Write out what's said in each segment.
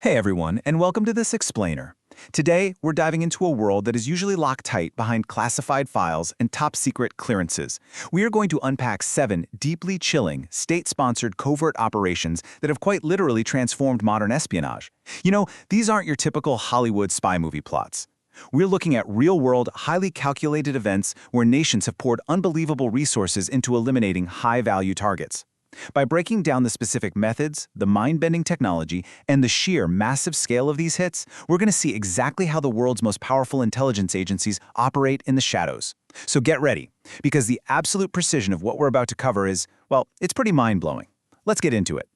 Hey everyone, and welcome to this explainer. Today, we're diving into a world that is usually locked tight behind classified files and top-secret clearances. We are going to unpack 7 deeply chilling, state-sponsored covert operations that have quite literally transformed modern espionage. These aren't your typical Hollywood spy movie plots. We're looking at real-world, highly calculated events where nations have poured unbelievable resources into eliminating high-value targets. By breaking down the specific methods, the mind-bending technology, and the sheer massive scale of these hits, we're going to see exactly how the world's most powerful intelligence agencies operate in the shadows. So get ready, because the absolute precision of what we're about to cover is, well, it's pretty mind-blowing. Let's get into it.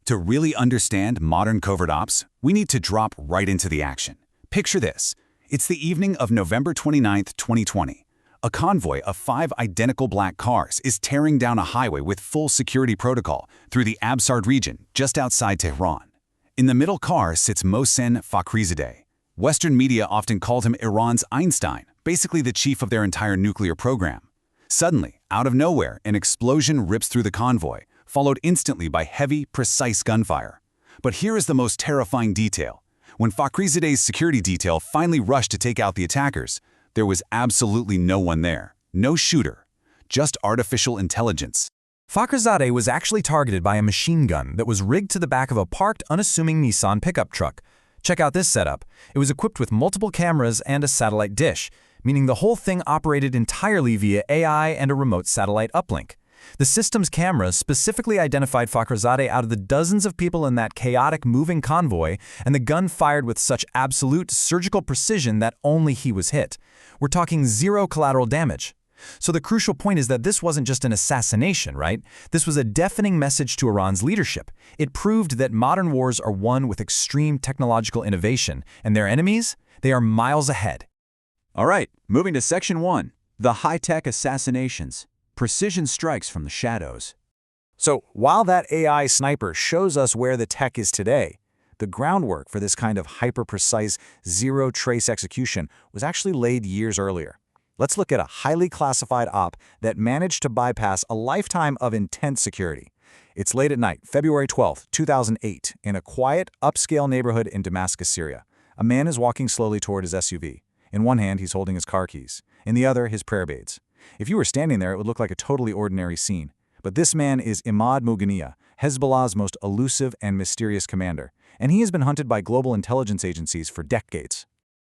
To really understand modern covert ops, we need to drop right into the action. Picture this. It's the evening of November 29, 2020. A convoy of 5 identical black cars is tearing down a highway with full security protocol through the Absard region just outside Tehran. In the middle car sits Mohsen Fakhrizadeh. Western media often called him Iran's Einstein, basically the chief of their entire nuclear program. Suddenly, out of nowhere, an explosion rips through the convoy, followed instantly by heavy, precise gunfire. But here is the most terrifying detail. When Fakhrizadeh's security detail finally rushed to take out the attackers, there was absolutely no one there, no shooter, just artificial intelligence. Fakhrizadeh was actually targeted by a machine gun that was rigged to the back of a parked, unassuming Nissan pickup truck. Check out this setup. It was equipped with multiple cameras and a satellite dish, meaning the whole thing operated entirely via AI and a remote satellite uplink. The system's cameras specifically identified Fakhrizadeh out of the dozens of people in that chaotic moving convoy, and the gun fired with such absolute surgical precision that only he was hit. We're talking zero collateral damage. So the crucial point is that this wasn't just an assassination, right? This was a deafening message to Iran's leadership. It proved that modern wars are won with extreme technological innovation, and their enemies, they are miles ahead. All right, moving to Section 1, the high-tech assassinations. Precision strikes from the shadows. So while that AI sniper shows us where the tech is today, the groundwork for this kind of hyper-precise, zero-trace execution was actually laid years earlier. Let's look at a highly classified op that managed to bypass a lifetime of intense security. It's late at night, February 12, 2008, in a quiet, upscale neighborhood in Damascus, Syria. A man is walking slowly toward his SUV. In one hand, he's holding his car keys. In the other, his prayer beads. If you were standing there, it would look like a totally ordinary scene. But this man is Imad Mughniya, Hezbollah's most elusive and mysterious commander, and he has been hunted by global intelligence agencies for decades.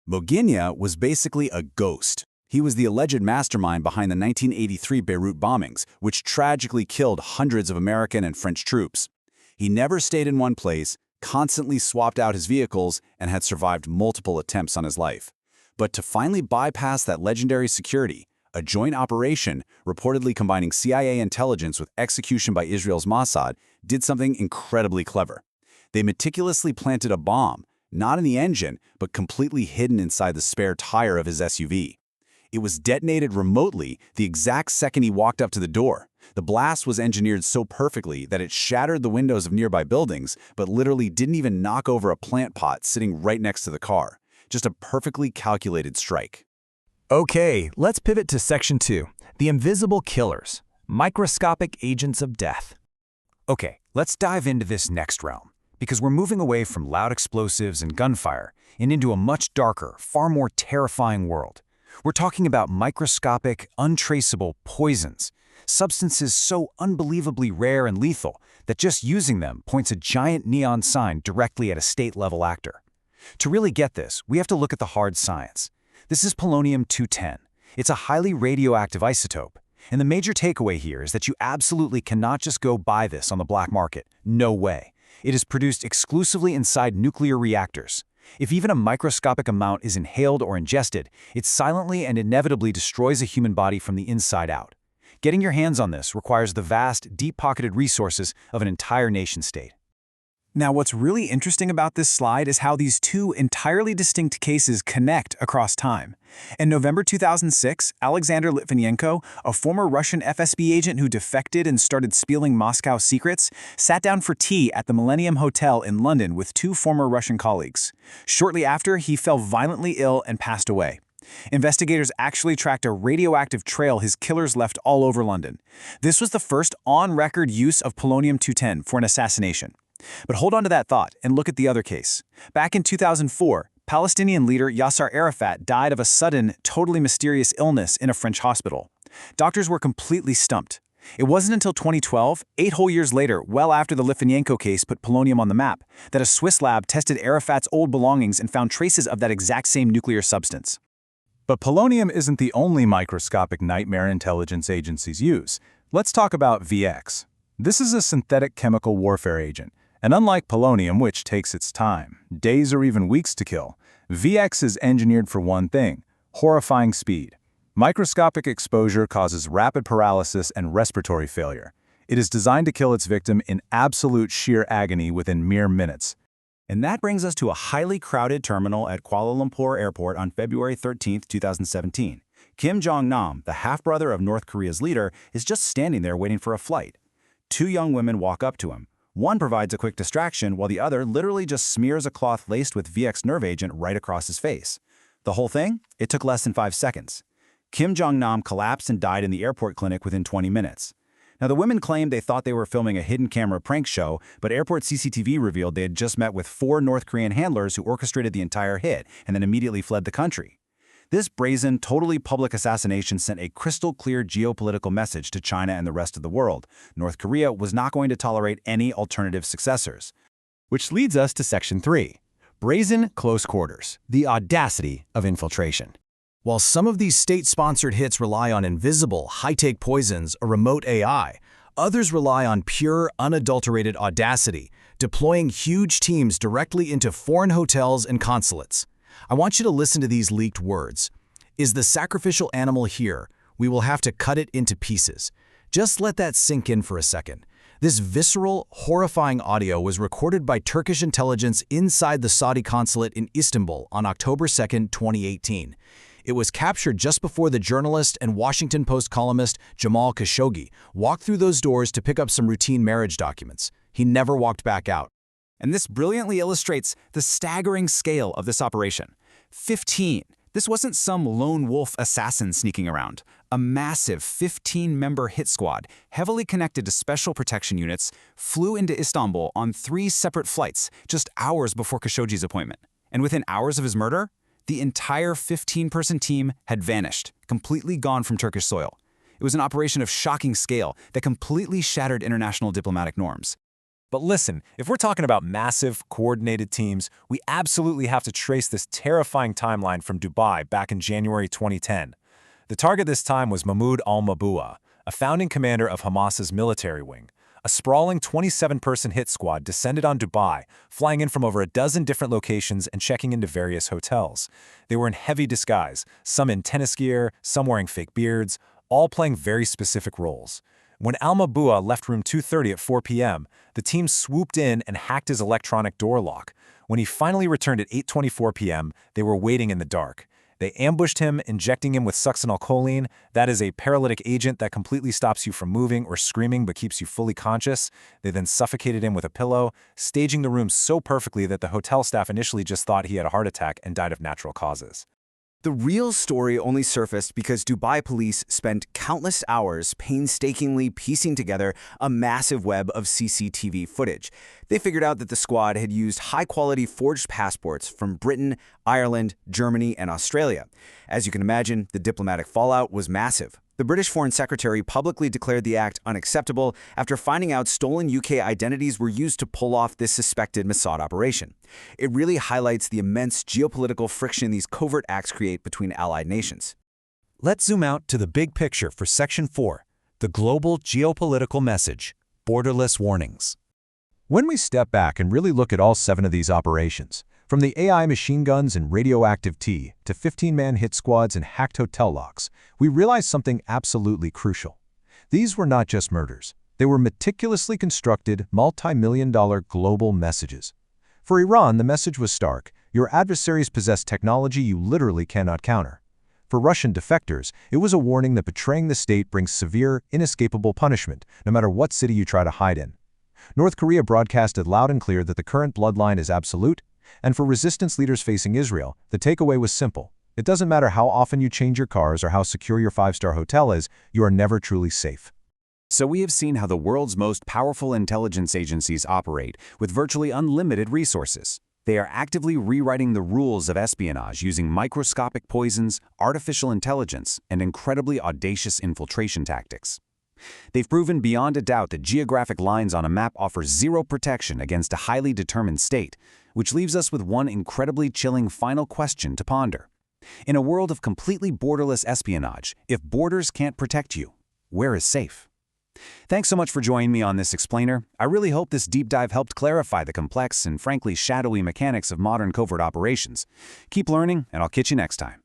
Mughniya was basically a ghost. He was the alleged mastermind behind the 1983 Beirut bombings, which tragically killed hundreds of American and French troops. He never stayed in one place, constantly swapped out his vehicles, and had survived multiple attempts on his life. But to finally bypass that legendary security, a joint operation, reportedly combining CIA intelligence with execution by Israel's Mossad, did something incredibly clever. They meticulously planted a bomb, not in the engine, but completely hidden inside the spare tire of his SUV. It was detonated remotely the exact second he walked up to the door. The blast was engineered so perfectly that it shattered the windows of nearby buildings, but literally didn't even knock over a plant pot sitting right next to the car. Just a perfectly calculated strike. Okay, let's pivot to Section 2, the invisible killers, microscopic agents of death. Okay, let's dive into this next realm, because we're moving away from loud explosives and gunfire and into a much darker, far more terrifying world. We're talking about microscopic, untraceable poisons, substances so unbelievably rare and lethal that just using them points a giant neon sign directly at a state-level actor. To really get this, we have to look at the hard science. This is polonium-210. It's a highly radioactive isotope. And the major takeaway here is that you absolutely cannot just go buy this on the black market. No way. It is produced exclusively inside nuclear reactors. If even a microscopic amount is inhaled or ingested, it silently and inevitably destroys a human body from the inside out. Getting your hands on this requires the vast, deep-pocketed resources of an entire nation-state. Now, what's really interesting about this slide is how these two entirely distinct cases connect across time. In November 2006, Alexander Litvinenko, a former Russian FSB agent who defected and started spilling Moscow secrets, sat down for tea at the Millennium Hotel in London with 2 former Russian colleagues. Shortly after, he fell violently ill and passed away. Investigators actually tracked a radioactive trail his killers left all over London. This was the first on-record use of polonium-210 for an assassination. But hold on to that thought and look at the other case. Back in 2004, Palestinian leader Yasser Arafat died of a sudden, totally mysterious illness in a French hospital. Doctors were completely stumped. It wasn't until 2012, 8 whole years later, well after the Litvinenko case put polonium on the map, that a Swiss lab tested Arafat's old belongings and found traces of that exact same nuclear substance. But polonium isn't the only microscopic nightmare intelligence agencies use. Let's talk about VX. This is a synthetic chemical warfare agent, and unlike polonium, which takes its time, days or even weeks to kill, VX is engineered for one thing: horrifying speed. Microscopic exposure causes rapid paralysis and respiratory failure. It is designed to kill its victim in absolute sheer agony within mere minutes. And that brings us to a highly crowded terminal at Kuala Lumpur Airport on February 13, 2017. Kim Jong-nam, the half-brother of North Korea's leader, is just standing there waiting for a flight. 2 young women walk up to him. One provides a quick distraction, while the other literally just smears a cloth laced with VX nerve agent right across his face. The whole thing? It took less than 5 seconds. Kim Jong-nam collapsed and died in the airport clinic within 20 minutes. Now, the women claimed they thought they were filming a hidden camera prank show, but airport CCTV revealed they had just met with 4 North Korean handlers who orchestrated the entire hit and then immediately fled the country. This brazen, totally public assassination sent a crystal-clear geopolitical message to China and the rest of the world. North Korea was not going to tolerate any alternative successors. Which leads us to Section 3. Brazen close quarters. The audacity of infiltration. While some of these state-sponsored hits rely on invisible, high-tech poisons or remote AI, others rely on pure, unadulterated audacity, deploying huge teams directly into foreign hotels and consulates. I want you to listen to these leaked words. Is the sacrificial animal here? We will have to cut it into pieces. Just let that sink in for a second. This visceral, horrifying audio was recorded by Turkish intelligence inside the Saudi consulate in Istanbul on October 2, 2018. It was captured just before the journalist and Washington Post columnist Jamal Khashoggi walked through those doors to pick up some routine marriage documents. He never walked back out. And this brilliantly illustrates the staggering scale of this operation. 15. This wasn't some lone wolf assassin sneaking around. A massive 15-member hit squad, heavily connected to special protection units, flew into Istanbul on 3 separate flights just hours before Khashoggi's appointment. And within hours of his murder, the entire 15-person team had vanished, completely gone from Turkish soil. It was an operation of shocking scale that completely shattered international diplomatic norms. But listen, if we're talking about massive, coordinated teams, we absolutely have to trace this terrifying timeline from Dubai back in January 2010. The target this time was Mahmoud al-Mabua, a founding commander of Hamas's military wing. A sprawling 27-person hit squad descended on Dubai, flying in from over a dozen different locations and checking into various hotels. They were in heavy disguise, some in tennis gear, some wearing fake beards, all playing very specific roles. When al-Mabua left room 230 at 4 p.m., the team swooped in and hacked his electronic door lock. When he finally returned at 8:24 p.m., they were waiting in the dark. They ambushed him, injecting him with succinylcholine. That is a paralytic agent that completely stops you from moving or screaming but keeps you fully conscious. They then suffocated him with a pillow, staging the room so perfectly that the hotel staff initially just thought he had a heart attack and died of natural causes. The real story only surfaced because Dubai police spent countless hours painstakingly piecing together a massive web of CCTV footage. They figured out that the squad had used high-quality forged passports from Britain, Ireland, Germany, and Australia. As you can imagine, the diplomatic fallout was massive. The British Foreign Secretary publicly declared the act unacceptable after finding out stolen UK identities were used to pull off this suspected Mossad operation. It really highlights the immense geopolitical friction these covert acts create between allied nations. Let's zoom out to the big picture for Section 4, the global geopolitical message, borderless warnings. When we step back and really look at all 7 of these operations, from the AI machine guns and radioactive tea to 15-man hit squads and hacked hotel locks, we realize something absolutely crucial. These were not just murders. They were meticulously constructed, multi-million-dollar global messages. For Iran, the message was stark: your adversaries possess technology you literally cannot counter. For Russian defectors, it was a warning that betraying the state brings severe, inescapable punishment, no matter what city you try to hide in. North Korea broadcasted loud and clear that the current bloodline is absolute, and for resistance leaders facing Israel, the takeaway was simple. It doesn't matter how often you change your cars or how secure your 5-star hotel is, you are never truly safe. So we have seen how the world's most powerful intelligence agencies operate with virtually unlimited resources. They are actively rewriting the rules of espionage using microscopic poisons, artificial intelligence, and incredibly audacious infiltration tactics. They've proven beyond a doubt that geographic lines on a map offer zero protection against a highly determined state, which leaves us with one incredibly chilling final question to ponder. In a world of completely borderless espionage, if borders can't protect you, where is safe? Thanks so much for joining me on this explainer. I really hope this deep dive helped clarify the complex and frankly shadowy mechanics of modern covert operations. Keep learning, and I'll catch you next time.